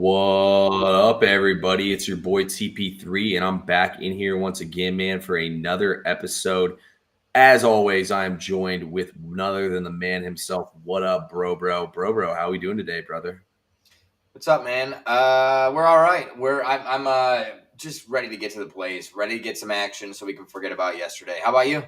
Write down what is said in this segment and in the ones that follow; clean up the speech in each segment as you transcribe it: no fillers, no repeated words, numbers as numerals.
What up, everybody? It's your boy TP3, and I'm back in here once again, man, for another episode. As always, I am joined with none other than the man himself. What up, bro? How we doing today, brother? What's up, man? We're all right. I'm just ready to get to the plays, ready to get some action so we can forget about yesterday. How about you?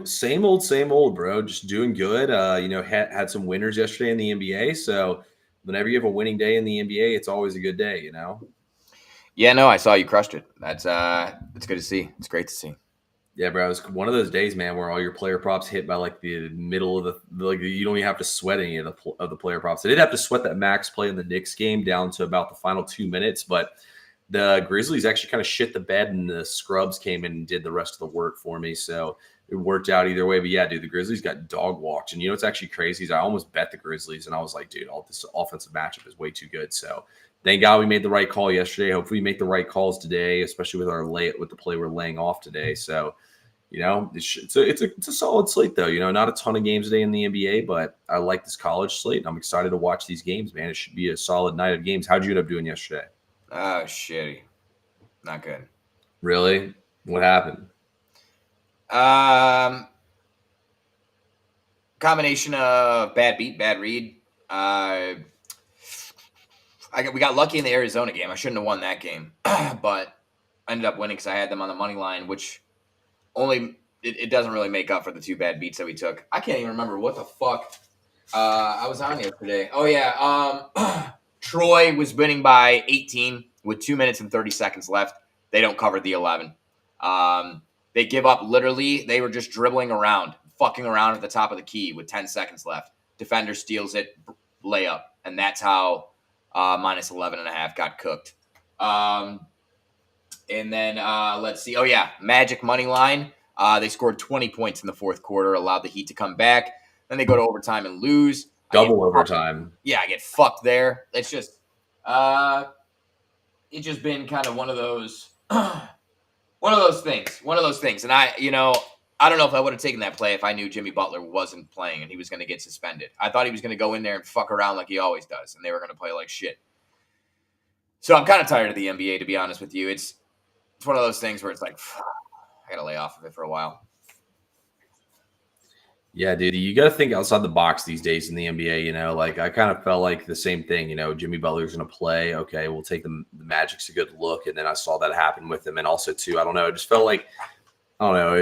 Same old, bro. Just doing good. Had some winners yesterday in the NBA. So whenever you have a winning day in the NBA, it's always a good day. Yeah, no, I saw you crushed it. It's good to see. It's great to see. Yeah, bro. It's one of those days, man, where all your player props hit by like the middle of like you don't even have to sweat any of the player props. I did have to sweat that max play in the Knicks game down to about the final 2 minutes, but the Grizzlies actually kind of shit the bed, and the scrubs came in and did the rest of the work for me. So it worked out either way. But yeah, dude, the Grizzlies got dog walked, and you know what's actually crazy is I almost bet the Grizzlies, and I was like, dude, all this offensive matchup is way too good. So thank God we made the right call yesterday. Hopefully, we make the right calls today, especially with the play we're laying off today. So it's a solid slate though. Not a ton of games today in the NBA, but I like this college slate, and I'm excited to watch these games, man. It should be a solid night of games. How'd you end up doing yesterday? Oh, shitty. Not good. Really? What happened? Um, Combination of bad beat, bad read. We got lucky in the Arizona game. I shouldn't have won that game, but I ended up winning because I had them on the money line, which it doesn't really make up for the two bad beats that we took. I can't even remember what the fuck I was on yesterday. Oh yeah, Troy was winning by 18 with 2 minutes and 30 seconds left. They don't cover the 11. They give up literally. They were just dribbling around, fucking around at the top of the key with 10 seconds left. Defender steals it, layup, and that's how minus 11.5 got cooked. And then let's see. Oh yeah, Magic money line. They scored 20 points in the fourth quarter, allowed the Heat to come back. Then they go to overtime and lose. Double overtime. Yeah, I get fucked there. It's just been kind of one of those things. And I don't know if I would have taken that play if I knew Jimmy Butler wasn't playing and he was going to get suspended. I thought he was going to go in there and fuck around like he always does, and they were going to play like shit. So I'm kind of tired of the NBA, to be honest with you. It's one of those things where it's like, I got to lay off of it for a while. Yeah, dude, you got to think outside the box these days in the NBA. Like I kind of felt like the same thing. Jimmy Butler's going to play. Okay, we'll take the Magic's a good look, and then I saw that happen with him. And also, too, I don't know. It just felt like I don't know.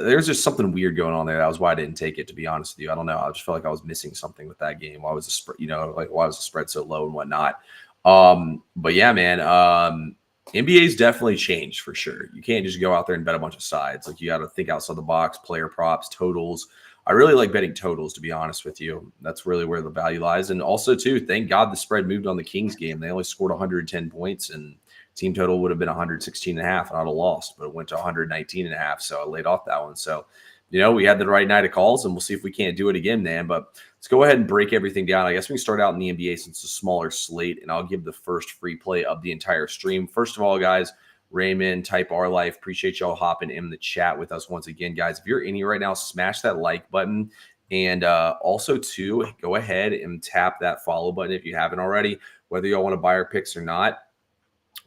There's just something weird going on there. That was why I didn't take it. To be honest with you, I don't know. I just felt like I was missing something with that game. Why was the spread? Why was the spread so low and whatnot? But yeah, man. NBA's definitely changed for sure. You can't just go out there and bet a bunch of sides. Like you got to think outside the box, player props, totals. I really like betting totals, to be honest with you. That's really where the value lies. And also, too, thank God the spread moved on the Kings game. They only scored 110 points, and team total would have been 116 and a half, and I'd have lost, but it went to 119 and a half. So I laid off that one. So, we had the right night of calls, and we'll see if we can't do it again, man. But let's go ahead and break everything down. I guess we can start out in the NBA since it's a smaller slate, and I'll give the first free play of the entire stream. First of all, guys, Raymond, Type R Life, appreciate y'all hopping in the chat with us once again, guys. If you're in here right now, smash that like button. And also, too, go ahead and tap that follow button if you haven't already, whether y'all want to buy our picks or not.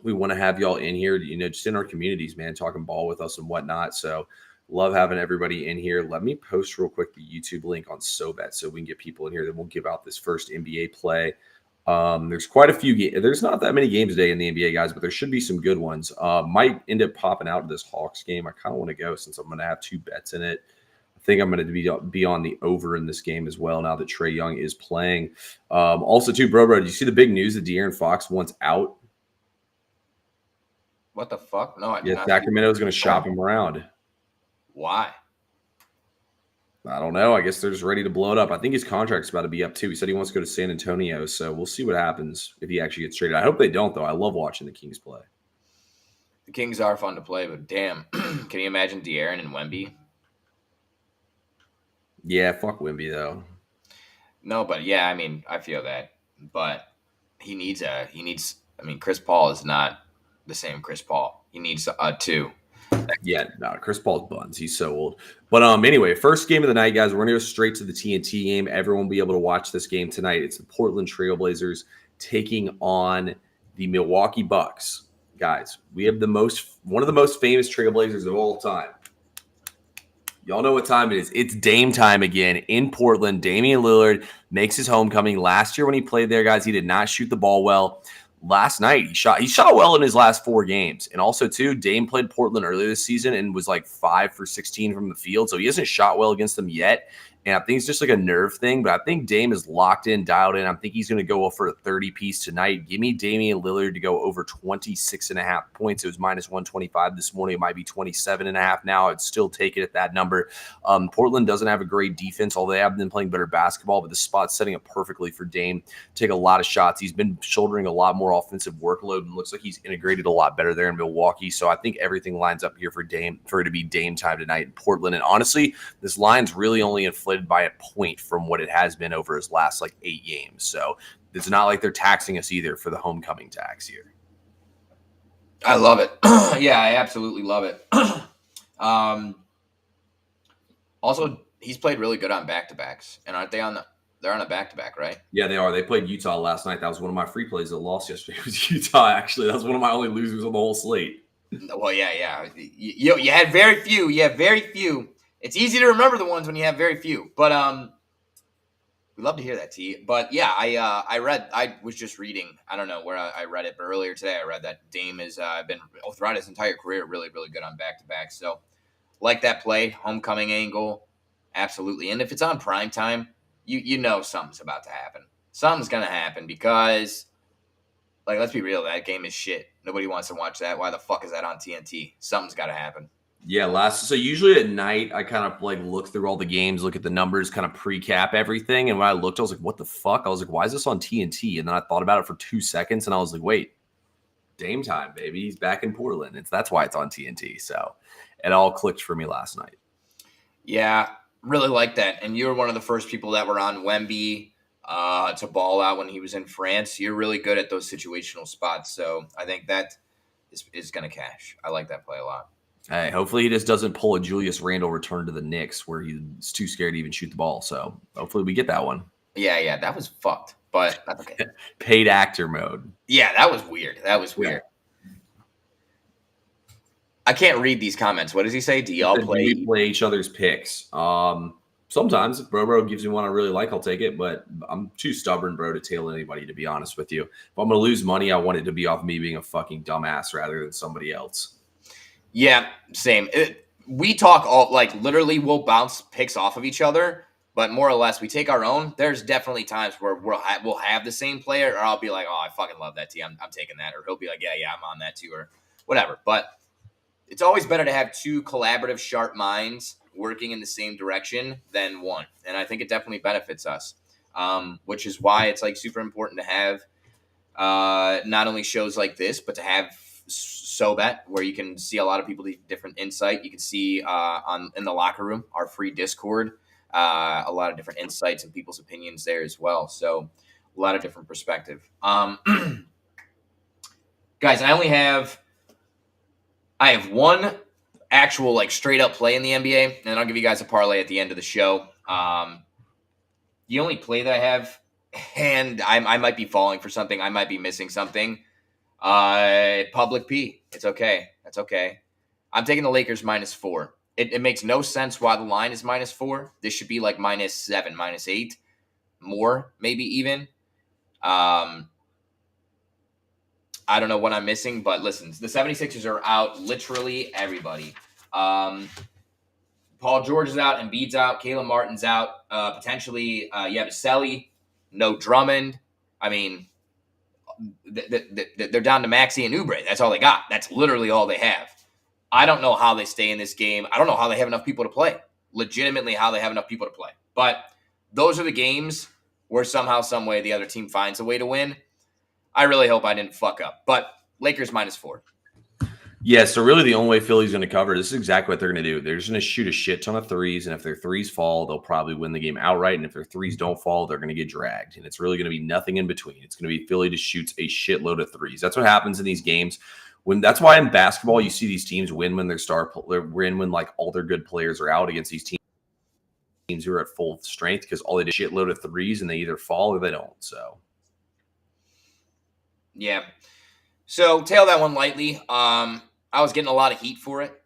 We want to have y'all in here, just in our communities, man, talking ball with us and whatnot. So love having everybody in here. Let me post real quick the YouTube link on SoBet so we can get people in here. Then we'll give out this first NBA play. There's quite a few. There's not that many games today in the NBA, guys, but there should be some good ones. Might end up popping out of this Hawks game. I kind of want to go since I'm going to have two bets in it. I think I'm going to be on the over in this game as well now that Trae Young is playing. Also, too, bro, did you see the big news that De'Aaron Fox wants out? What the fuck? No, I did not. Sacramento is going to shop him around. Why? I don't know. I guess they're just ready to blow it up. I think his contract's about to be up too. He said he wants to go to San Antonio, so we'll see what happens if he actually gets traded. I hope they don't, though. I love watching the Kings play. The Kings are fun to play, but damn, can you imagine De'Aaron and Wemby? Yeah, fuck Wemby though. No, but yeah, I mean, I feel that, but he needs. I mean, Chris Paul is not the same Chris Paul. He needs two. Yeah, no, Chris Paul's buns. He's so old. But anyway, first game of the night, guys. We're going to go straight to the TNT game. Everyone will be able to watch this game tonight. It's the Portland Trailblazers taking on the Milwaukee Bucks. Guys, we have one of the most famous Trailblazers of all time. Y'all know what time it is. It's Dame time again in Portland. Damian Lillard makes his homecoming. Last year when he played there, guys, he did not shoot the ball well. Last night, he shot well in his last 4 games. And also, too, Dame played Portland earlier this season and was like 5 for 16 from the field. So he hasn't shot well against them yet. And I think it's just like a nerve thing. But I think Dame is locked in, dialed in. I think he's going to go for a 30-piece tonight. Give me Damian Lillard to go over 26.5 points. It was minus 125 this morning. It might be 27.5 now. I'd still take it at that number. Portland doesn't have a great defense, although they have been playing better basketball. But the spot's setting up perfectly for Dame to take a lot of shots. He's been shouldering a lot more offensive workload and looks like he's integrated a lot better there in Milwaukee. So I think everything lines up here for it to be Dame time tonight in Portland. And honestly, this line's really only inflated by a point from what it has been over his last like 8 games. So it's not like they're taxing us either for the homecoming tax here. I love it. Yeah, I absolutely love it. Also, he's played really good on back-to-backs. And aren't they they're on a back-to-back, right? Yeah, they are. They played Utah last night. That was one of my free plays that lost yesterday. It was Utah, actually. That was one of my only losers on the whole slate. Well, yeah. You had very few. You have very few. It's easy to remember the ones when you have very few. But we love to hear that, T. But yeah, I was just reading. I don't know where I read it, but earlier today I read that Dame has been throughout his entire career really, really good on back-to-back. So like that play, homecoming angle, absolutely. And if it's on prime time, you know something's about to happen. Something's gonna happen because, like, let's be real, that game is shit. Nobody wants to watch that. Why the fuck is that on TNT? Something's got to happen. Yeah, so usually at night, I kind of like look through all the games, look at the numbers, kind of pre-cap everything. And when I looked, I was like, what the fuck? I was like, why is this on TNT? And then I thought about it for 2 seconds and I was like, wait, Dame time, baby. He's back in Portland. That's why it's on TNT. So it all clicked for me last night. Yeah, really like that. And you were one of the first people that were on Wemby to ball out when he was in France. You're really good at those situational spots. So I think that is going to cash. I like that play a lot. Hey, hopefully he just doesn't pull a Julius Randle return to the Knicks where he's too scared to even shoot the ball. So hopefully we get that one. Yeah, that was fucked, but that's okay. Paid actor mode. Yeah, that was weird. Yeah. I can't read these comments. What does he say? Do y'all play? We play each other's picks. Sometimes if Bro gives me one I really like, I'll take it. But I'm too stubborn, bro, to tail anybody, to be honest with you. If I'm going to lose money, I want it to be off me being a fucking dumbass rather than somebody else. Yeah, same. We talk all, like, literally we'll bounce picks off of each other, but more or less we take our own. There's definitely times where we'll have the same player, or I'll be like, oh, I fucking love that team. I'm taking that. Or he'll be like, yeah, I'm on that too, or whatever. But it's always better to have 2 collaborative, sharp minds working in the same direction than one. And I think it definitely benefits us, which is why it's like super important to have not only shows like this, but to have SoBet, where you can see a lot of people different insight. You can see in the locker room, our free Discord, a lot of different insights and people's opinions there as well. So a lot of different perspective. Guys, I have one actual like straight up play in the NBA, and I'll give you guys a parlay at the end of the show. The only play that I have, and I might be falling for something, I might be missing something. Public P. It's okay. That's okay. I'm taking the Lakers -4. It makes no sense why the line is -4. This should be like -7, -8, more, maybe even. I don't know what I'm missing, but listen, the 76ers are out. Literally everybody. Paul George is out, Embiid's out, Caleb Martin's out. Potentially, Yabusele, no Drummond. I mean, they're down to Maxey and Oubre. That's all they got. That's literally all they have. I don't know how they stay in this game. I don't know how they have enough people to play. Legitimately, how they have enough people to play. But those are the games where somehow, some way, the other team finds a way to win. I really hope I didn't fuck up. But Lakers -4. Yeah, so really the only way Philly's going to cover, this is exactly what they're going to do. They're just going to shoot a shit ton of threes, and if their threes fall, they'll probably win the game outright, and if their threes don't fall, they're going to get dragged, and it's really going to be nothing in between. It's going to be Philly just shoots a shitload of threes. That's what happens in these games. That's why in basketball you see these teams win when when like all their good players are out against these teams who are at full strength, because all they do is shitload of threes, and they either fall or they don't. So Yeah. So tail that one lightly. I was getting a lot of heat for it,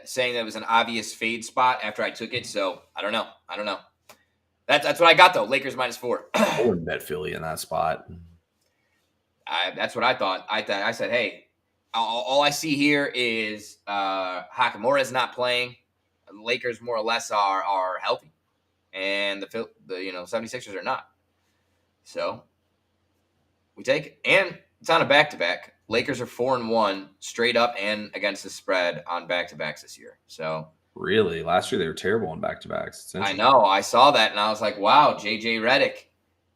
saying that it was an obvious fade spot after I took it. So I don't know. That's what I got though. Lakers -4. I wouldn't bet Philly in that spot. That's what I thought. I said, hey, all I see here is Hachimura is not playing. The Lakers more or less are healthy, and the 76ers are not. So we take it, and it's on a back-to-back. Lakers are 4-1 straight up and against the spread on back-to-backs this year. So Really, last year they were terrible on back-to-backs. I know. I saw that, and I was like, wow, JJ Redick,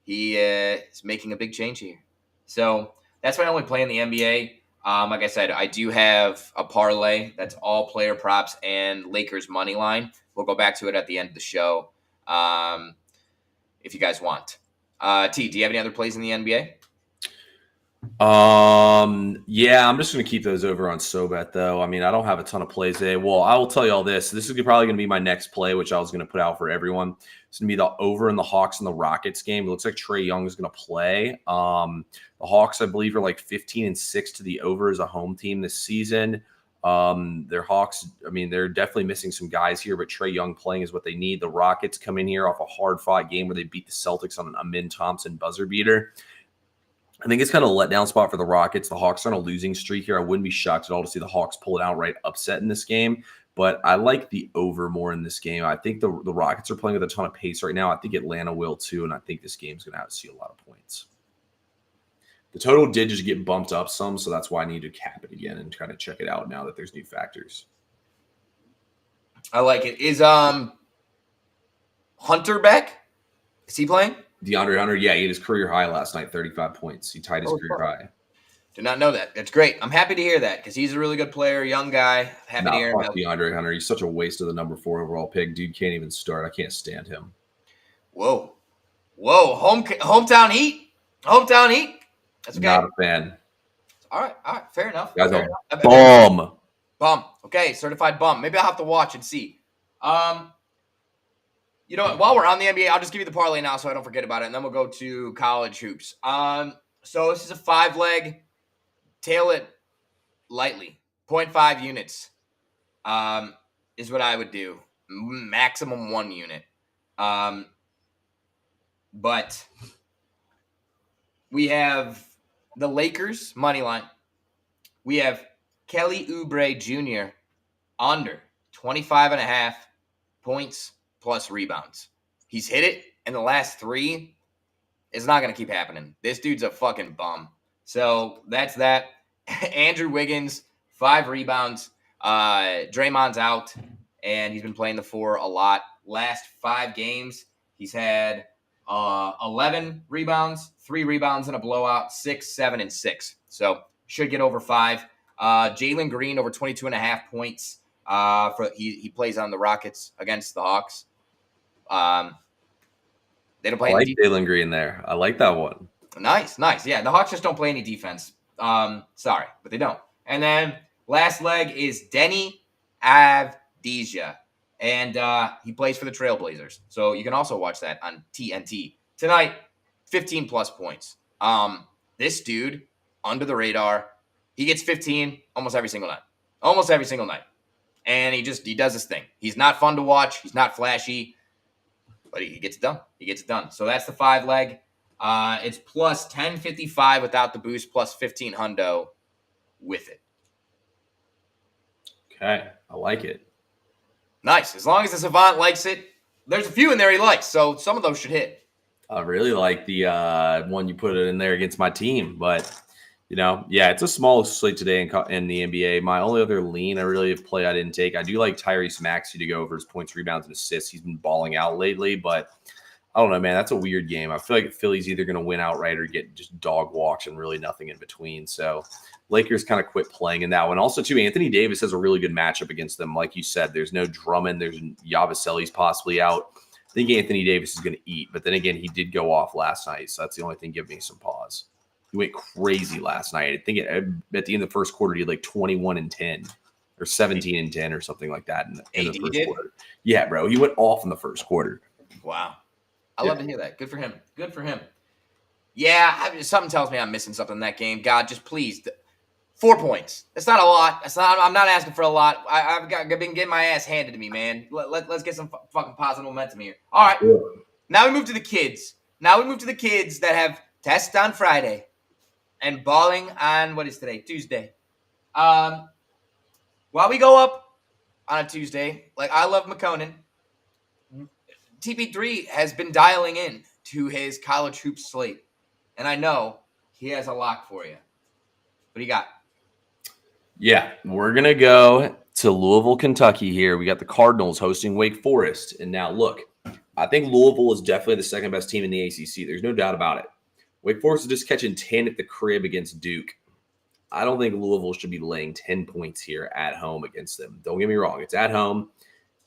he is making a big change here. So that's my only play in the NBA. Like I said, I do have a parlay that's all player props and Lakers money line. We'll go back to it at the end of the show if you guys want. T, do you have any other plays in the NBA? Yeah, I'm just gonna keep those over on SoBet though. I mean, I don't have a ton of plays today. Well, I will tell you all this. This is probably gonna be my next play, which I was gonna put out for everyone. It's gonna be the over in the Hawks and the Rockets game. It looks like Trae Young is gonna play. The Hawks, I believe, are like 15-6 to the over as a home team this season. Their Hawks, I mean, they're definitely missing some guys here, but Trae Young playing is what they need. The Rockets come in here off a hard-fought game where they beat the Celtics on an Amin Thompson buzzer beater. I think it's kind of a letdown spot for the Rockets. The Hawks are on a losing streak here. I wouldn't be shocked at all to see the Hawks pull an outright upset in this game, but I like the over more in this game. I think the Rockets are playing with a ton of pace right now. I think Atlanta will too, and I think this game's going to see a lot of points. The total did just get bumped up some, so that's why I need to cap it again and kind of check it out now that there's new factors. I like it. Is Hunter back? Is he playing? DeAndre Hunter, yeah, he had his career high last night, 35 points. He tied his career high. Did not know that. That's great. I'm happy to hear that because he's a really good player, young guy. Happy to hear him. DeAndre Hunter, he's such a waste of the number 4 overall pick. Dude can't even start. I can't stand him. Whoa. Hometown heat. That's okay. Not a fan. All right. Fair enough. Guys, Fair enough. Bum. Okay, certified bum. Maybe I'll have to watch and see. You know what? While we're on the NBA, I'll just give you the parlay now so I don't forget about it, and then we'll go to college hoops. So this is a 5-leg. Tail it lightly. 0.5 units is what I would do. Maximum 1 unit. But we have the Lakers money line. We have Kelly Oubre Jr. under 25.5 points plus rebounds. He's hit it in the last 3. It's not going to keep happening. This dude's a fucking bum. So that's that. Andrew Wiggins, 5 rebounds. Draymond's out, and he's been playing the 4 a lot. Last 5 games, he's had 11 rebounds, 3 rebounds in a blowout, 6, 7, and 6. So should get over 5. Jalen Green over 22.5 points. He plays on the Rockets against the Hawks. They don't play. I like Jalen Green there. I like that one. Nice. Yeah, the Hawks just don't play any defense. Sorry, but they don't. And then last leg is Denny Avdija, and he plays for the Trailblazers. So you can also watch that on TNT tonight. 15 plus points. This dude under the radar. He gets 15 almost every single night. And he does his thing. He's not fun to watch. He's not flashy, but he gets it done. So that's the 5-leg. It's plus 1055 without the boost, plus 15 hundo with it. Okay, I like it. Nice. As long as the Savant likes it. There's a few in there he likes, so some of those should hit. I really like the one you put it in there against my team, but yeah, it's a small slate today in the NBA. My only other lean I didn't take. I do like Tyrese Maxey to go over his points, rebounds, and assists. He's been balling out lately, but I don't know, man. That's a weird game. I feel like Philly's either going to win outright or get just dog walks and really nothing in between. So Lakers kind of quit playing in that one. Also, too, Anthony Davis has a really good matchup against them. Like you said, there's no Drummond. There's Yabusele's possibly out. I think Anthony Davis is going to eat. But then again, he did go off last night. So that's the only thing giving me some pause. He went crazy last night. I think at the end of the first quarter, he had like 21-10 or 17-10 or something like that in the first quarter. Yeah, bro. He went off in the first quarter. Wow. I love to hear that. Good for him. Yeah, something tells me I'm missing something in that game. God, just please. 4 points. That's not a lot. I'm not asking for a lot. I've been getting my ass handed to me, man. Let's get some fucking positive momentum here. All right. Yeah. Now we move to the kids. Now we move to the kids that have tests on Friday and balling on, what is today? Tuesday. While we go up on a Tuesday, like I love McConan, TP3 has been dialing in to his college hoops slate. And I know he has a lock for you. What do you got? Yeah, we're going to go to Louisville, Kentucky here. We got the Cardinals hosting Wake Forest. And now, look, I think Louisville is definitely the second best team in the ACC. There's no doubt about it. Wake Forest is just catching 10 at the crib against Duke. I don't think Louisville should be laying 10 points here at home against them. Don't get me wrong. It's at home,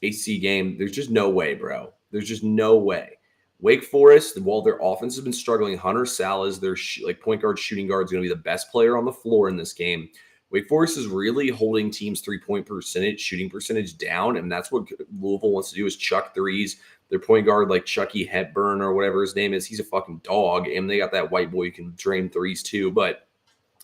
ACC game. There's just no way, bro. There's just no way. Wake Forest, while their offense has been struggling, Hunter Salas, their point guard, shooting guard, is going to be the best player on the floor in this game. Wake Forest is really holding teams' three-point percentage, shooting percentage down, and that's what Louisville wants to do is chuck threes. Their point guard, like Chucky Hepburn or whatever his name is, he's a fucking dog, and they got that white boy who can drain threes too. But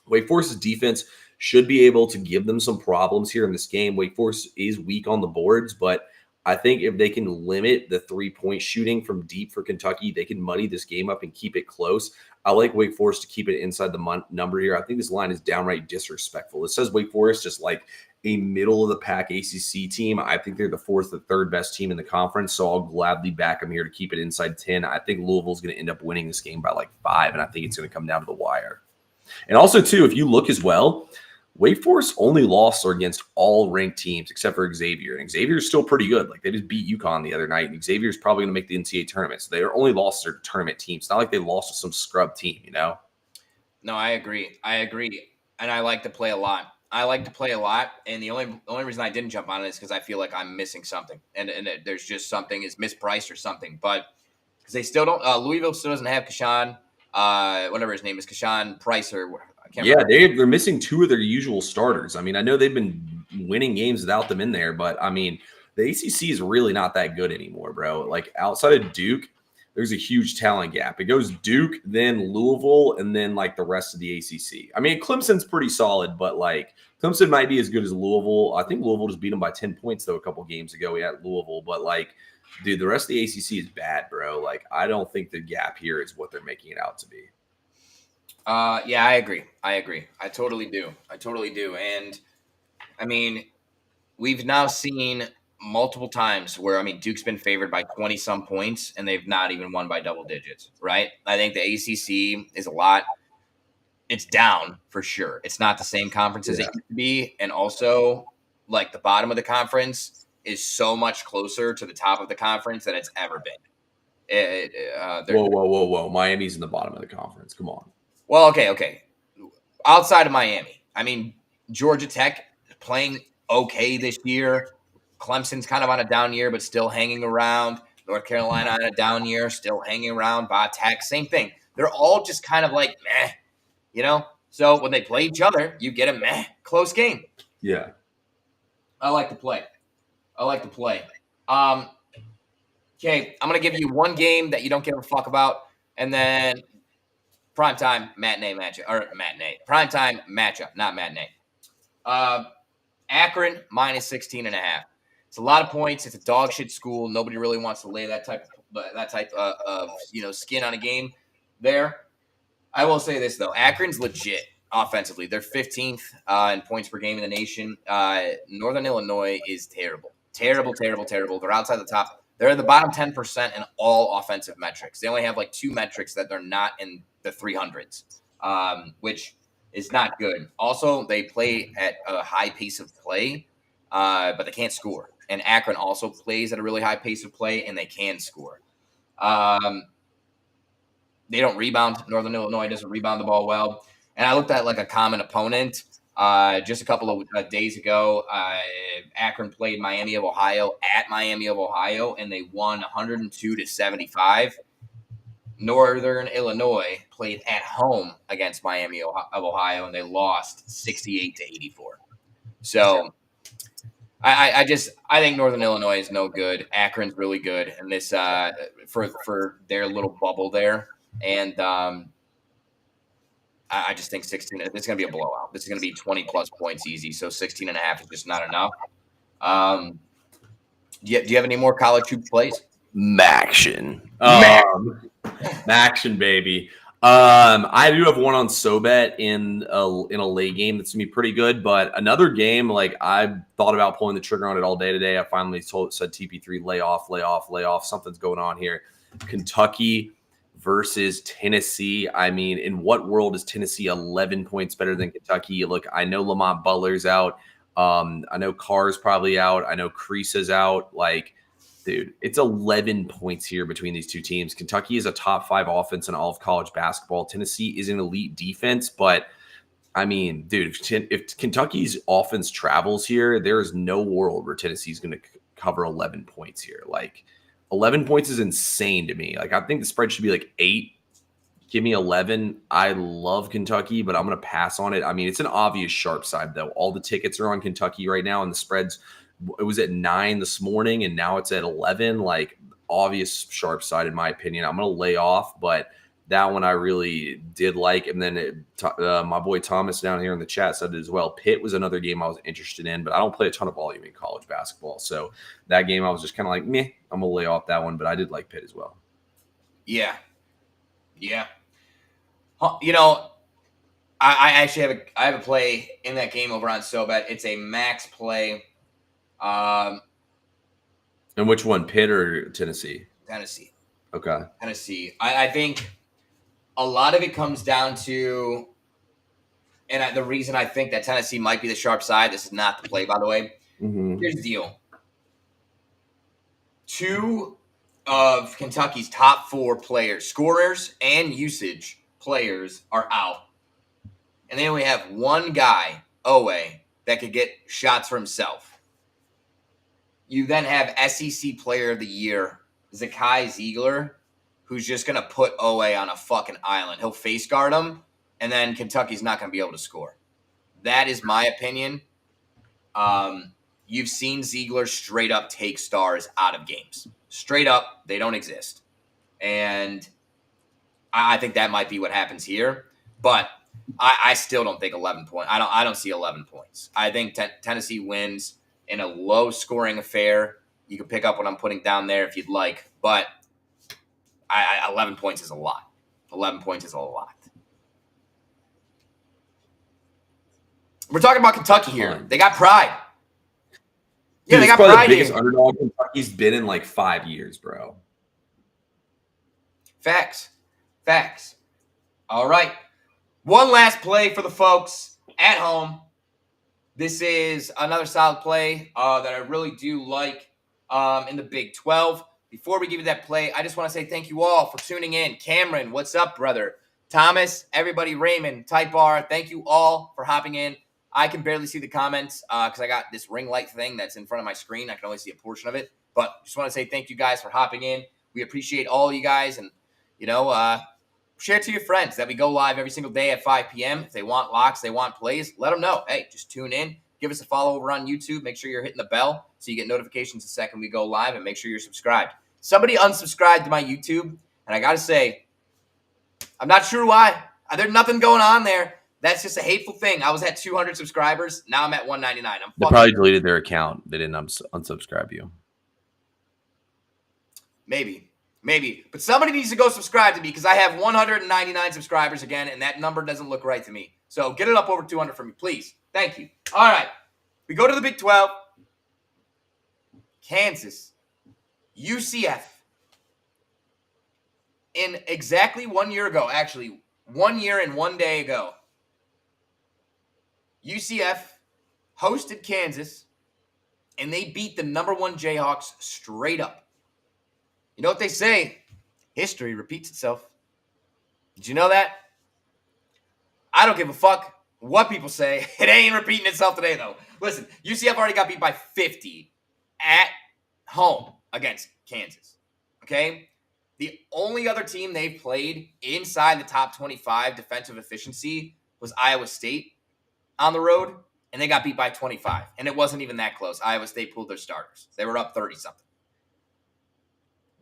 Wake Forest's defense should be able to give them some problems here in this game. Wake Forest is weak on the boards, but I think if they can limit the three-point shooting from deep for Kentucky, they can muddy this game up and keep it close. I like Wake Forest to keep it inside the number here. I think this line is downright disrespectful. It says Wake Forest just like a middle-of-the-pack ACC team. I think they're the fourth or third best team in the conference, so I'll gladly back them here to keep it inside 10. I think Louisville's going to end up winning this game by like 5, and I think it's going to come down to the wire. And also, too, if you look as well, Wake Forest only loss are against all ranked teams except for Xavier. And Xavier is still pretty good. Like, they just beat UConn the other night, and Xavier is probably going to make the NCAA tournament. So their only losses are to tournament teams. It's not like they lost to some scrub team, you know? No, I agree. And I like to play a lot. And the only reason I didn't jump on it is because I feel like I'm missing something. And there's just something is mispriced or something. But because they still don't Louisville still doesn't have Kashawn, whatever his name is, Kashawn Price or I can't remember. They're missing 2 of their usual starters. I mean, I know they've been winning games without them in there, but I mean, the ACC is really not that good anymore, bro. Like, outside of Duke, there's a huge talent gap. It goes Duke, then Louisville, and then like the rest of the ACC. I mean, Clemson's pretty solid, but like Clemson might be as good as Louisville. I think Louisville just beat them by 10 points though a couple games ago at Louisville, but like, dude, the rest of the ACC is bad, bro. Like, I don't think the gap here is what they're making it out to be. Yeah, I agree. I totally do. And I mean, we've now seen multiple times where, I mean, Duke's been favored by 20 some points and they've not even won by double digits, right? I think the ACC is it's down for sure. It's not the same conference as it used to be. And also, like, the bottom of the conference is so much closer to the top of the conference than it's ever been. Whoa. Miami's in the bottom of the conference. Come on. Well, okay. Outside of Miami, I mean, Georgia Tech playing okay this year. Clemson's kind of on a down year, but still hanging around. North Carolina on a down year, still hanging around. Tech, same thing. They're all just kind of like meh, you know? So when they play each other, you get a meh, close game. Yeah. I like to play. Okay, I'm going to give you one game that you don't give a fuck about, and then primetime matchup, not matinee. Akron minus 16.5. It's a lot of points. It's a dog shit school. Nobody really wants to lay that type of skin on a game there. I will say this though, Akron's legit offensively. They're 15th in points per game in the nation. Northern Illinois is terrible. They're outside the top. They're in the bottom 10% in all offensive metrics. They only have like 2 metrics that they're not in the 300s, which is not good. Also, they play at a high pace of play, but they can't score. And Akron also plays at a really high pace of play, and they can score. They don't rebound. Northern Illinois doesn't rebound the ball well. And I looked at like a common opponent just a couple of days ago. Akron played Miami of Ohio at Miami of Ohio, and they won 102-75. Northern Illinois played at home against Miami of Ohio, and they lost 68-84. So I think Northern Illinois is no good. Akron's really good, and this for their little bubble there. And I just think 16. It's going to be a blowout. This is going to be 20-plus points easy. So 16.5 is just not enough. Do you have any more college hoops plays? Maction. Maction, baby. I do have one on SoBet in a late game that's gonna be pretty good, but another game like I thought about pulling the trigger on it all day today. I finally said TP3 lay off. Something's going on here. Kentucky versus Tennessee. I mean, in what world is Tennessee 11 points better than Kentucky? Look, I know Lamont Butler's out. I know Carr's probably out. I know Creasa's out. Like, dude, it's 11 points here between these two teams. Kentucky is a top 5 offense in all of college basketball. Tennessee is an elite defense, but I mean, dude, if Kentucky's offense travels here, there is no world where Tennessee's going to cover 11 points here. Like, 11 points is insane to me. Like, I think the spread should be like 8. Give me 11. I love Kentucky, but I'm going to pass on it. I mean, it's an obvious sharp side, though. All the tickets are on Kentucky right now, and the spreads, it was at 9 this morning, and now it's at 11. Like, obvious sharp side, in my opinion. I'm going to lay off, but that one I really did like. And then my boy Thomas down here in the chat said it as well. Pitt was another game I was interested in, but I don't play a ton of volume in college basketball. So that game I was just kind of like, meh, I'm going to lay off that one, but I did like Pitt as well. Yeah. You know, I actually have a play in that game over on SoBet. It's a max play. And which one, Pitt or Tennessee? Tennessee. Okay. Tennessee. I think a lot of it comes down to, and the reason I think that Tennessee might be the sharp side, this is not the play, by the way. Mm-hmm. Here's the deal. 2 of Kentucky's top 4 players, scorers and usage players, are out. And they only have one guy, Owe, that could get shots for himself. You then have SEC Player of the Year, Zakai Ziegler, who's just going to put Owe on a fucking island. He'll face guard him, and then Kentucky's not going to be able to score. That is my opinion. You've seen Ziegler straight up take stars out of games. Straight up, they don't exist. And I think that might be what happens here. But I still don't think 11 points. I don't see 11 points. I think Tennessee wins in a low-scoring affair. You can pick up what I'm putting down there if you'd like. But 11 points is a lot. 11 points is a lot. We're talking about Kentucky here. They got pride. Yeah, Dude, they got pride. The biggest underdog Kentucky's been in like 5 years, bro. Facts. All right. One last play for the folks at home. This is another solid play that I really do like in the Big 12. Before we give you that play, I just want to say thank you all for tuning in. Cameron, what's up, brother? Thomas, everybody, Raymond, Type R, thank you all for hopping in. I can barely see the comments because I got this ring light thing that's in front of my screen. I can only see a portion of it. But just want to say thank you guys for hopping in. We appreciate all you guys. And, share it to your friends that we go live every single day at 5 p.m. If they want locks, they want plays, let them know. Hey, just tune in. Give us a follow over on YouTube. Make sure you're hitting the bell so you get notifications the second we go live. And make sure you're subscribed. Somebody unsubscribed to my YouTube. And I got to say, I'm not sure why. There's nothing going on there. That's just a hateful thing. I was at 200 subscribers. Now I'm at 199. They probably deleted their account. They didn't unsubscribe you. Maybe. But somebody needs to go subscribe to me because I have 199 subscribers again, and that number doesn't look right to me. So get it up over 200 for me, please. Thank you. All right. We go to the Big 12. Kansas. UCF. In exactly 1 year ago, actually, 1 year and 1 day ago, UCF hosted Kansas, and they beat the number 1 Jayhawks straight up. You know what they say? History repeats itself. Did you know that? I don't give a fuck what people say. It ain't repeating itself today, though. Listen, UCF already got beat by 50 at home against Kansas. Okay? The only other team they've played inside the top 25 defensive efficiency was Iowa State on the road, and they got beat by 25. And it wasn't even that close. Iowa State pulled their starters. They were up 30-something.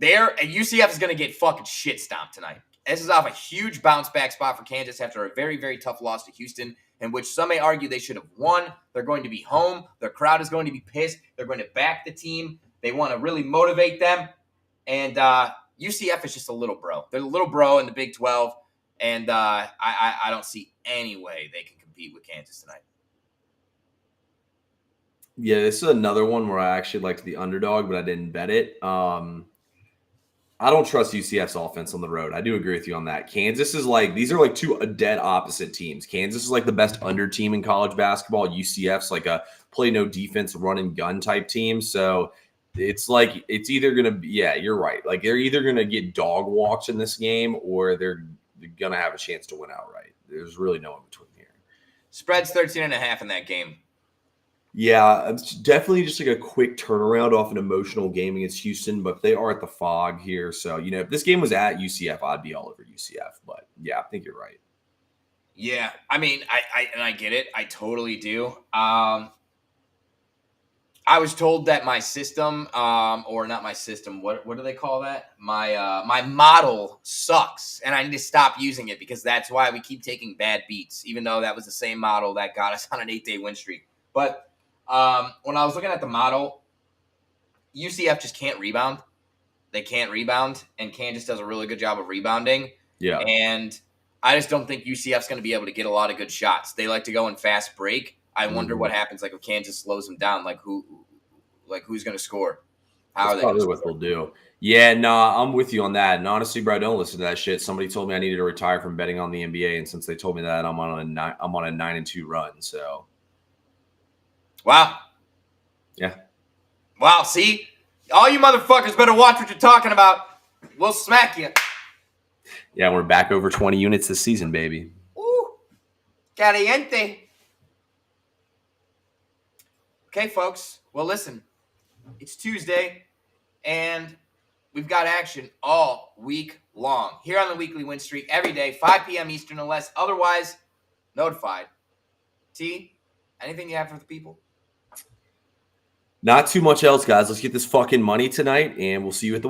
And UCF is going to get fucking shit stomped tonight. This is off a huge bounce back spot for Kansas after a very, very tough loss to Houston, in which some may argue they should have won. They're going to be home. Their crowd is going to be pissed. They're going to back the team. They want to really motivate them. And UCF is just a little bro. They're a little bro in the Big 12, and I don't see any way they can compete with Kansas tonight. Yeah, this is another one where I actually liked the underdog, but I didn't bet it. I don't trust UCF's offense on the road. I do agree with you on that. Kansas is like, these are like two dead opposite teams. Kansas is like the best under team in college basketball. UCF's like a play no defense, run and gun type team. So it's like, it's either going to be, yeah, you're right. Like they're either going to get dog walks in this game or they're going to have a chance to win outright. There's really no in between here. Spread's 13.5 in that game. Yeah, it's definitely just like a quick turnaround off an emotional game against Houston, but they are at the Fog here. So, you know, if this game was at UCF, I'd be all over UCF. But yeah, I think you're right. Yeah, I mean, I get it. I totally do. I was told that my system, or not my system, what do they call that? My model sucks, and I need to stop using it because that's why we keep taking bad beats, even though that was the same model that got us on an 8-day win streak. But when I was looking at the model, UCF just can't rebound. They can't rebound, and Kansas does a really good job of rebounding. Yeah. And I just don't think UCF's going to be able to get a lot of good shots. They like to go in fast break. I wonder what happens, like if Kansas slows them down, who's going to score? How That's are they? probably what they'll do. Yeah, no, I'm with you on that. And honestly, bro, don't listen to that shit. Somebody told me I needed to retire from betting on the NBA, and since they told me that, I'm on a 9-2 run. So. Wow. Yeah. Wow, see? All you motherfuckers better watch what you're talking about. We'll smack you. Yeah, we're back over 20 units this season, baby. Ooh. Caliente. Okay, folks. Well, listen. It's Tuesday, and we've got action all week long. Here on the Weekly Win Streak, every day, 5 p.m. Eastern, unless otherwise notified. T, anything you have for the people? Not too much else, guys. Let's get this fucking money tonight, and we'll see you at the win.